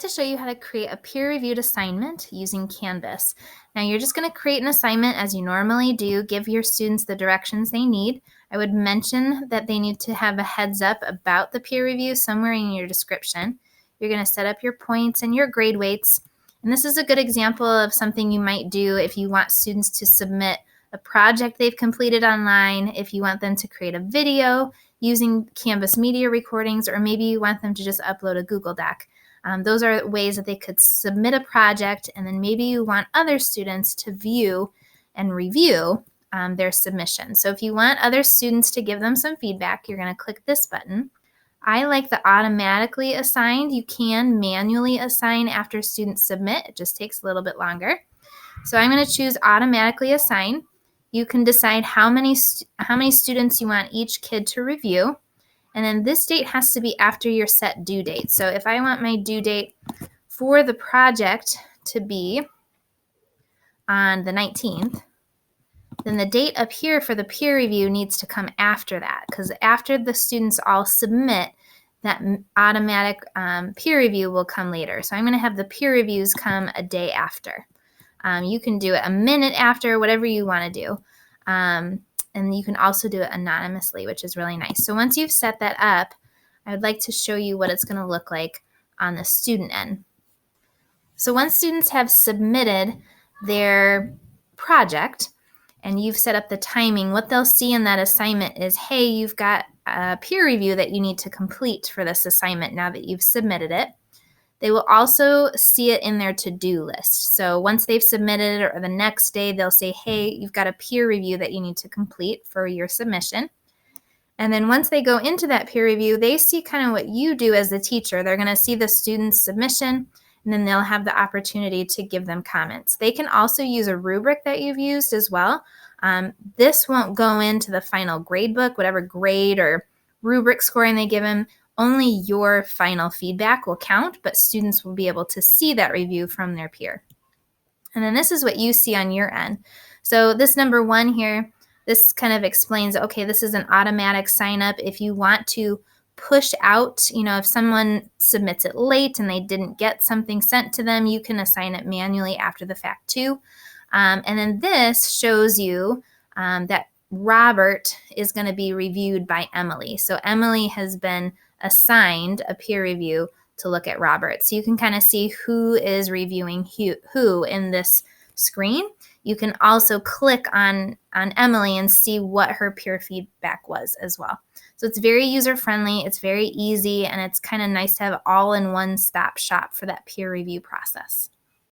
to show you how to create a peer-reviewed assignment using Canvas. Now you're just going to create an assignment as you normally do, give your students the directions they need. I would mention that they need to have a heads up about the peer review somewhere in your description. You're going to set up your points and your grade weights. And this is a good example of something you might do if you want students to submit a project they've completed online, if you want them to create a video using Canvas media recordings, or maybe you want them to just upload a Google Doc. Those are ways that they could submit a project, and then maybe you want other students to view and review their submission. So if you want other students to give them some feedback, you're going to click this button. I like the automatically assigned. You can manually assign after students submit. It just takes a little bit longer. So I'm going to choose automatically assign. You can decide how many students you want each kid to review. And then this date has to be after your set due date. So if I want my due date for the project to be on the 19th, then the date up here for the peer review needs to come after that, because after the students all submit, that automatic peer review will come later. So I'm going to have the peer reviews come a day after. You can do it a minute after, whatever you want to do. And you can also do it anonymously, which is really nice. So once you've set that up, I would like to show you what it's going to look like on the student end. So once students have submitted their project and you've set up the timing, what they'll see in that assignment is, hey, you've got a peer review that you need to complete for this assignment now that you've submitted it. They will also see it in their to-do list. So once they've submitted it, or the next day, they'll say, hey, you've got a peer review that you need to complete for your submission. And then once they go into that peer review, they see kind of what you do as the teacher. They're going to see the student's submission, and then they'll have the opportunity to give them comments. They can also use a rubric that you've used as well. This won't go into the final grade book, whatever grade or rubric scoring they give them. Only your final feedback will count, but students will be able to see that review from their peer. And then this is what you see on your end. So this number 1 here, this kind of explains, okay, this is an automatic sign up. If you want to push out, if someone submits it late and they didn't get something sent to them, you can assign it manually after the fact too. And then this shows you that Robert is going to be reviewed by Emily. So Emily has been assigned a peer review to look at Robert. So you can kind of see who is reviewing who in this screen. You can also click on Emily and see what her peer feedback was as well. So it's very user-friendly, it's very easy, and it's kind of nice to have all in one stop shop for that peer review process.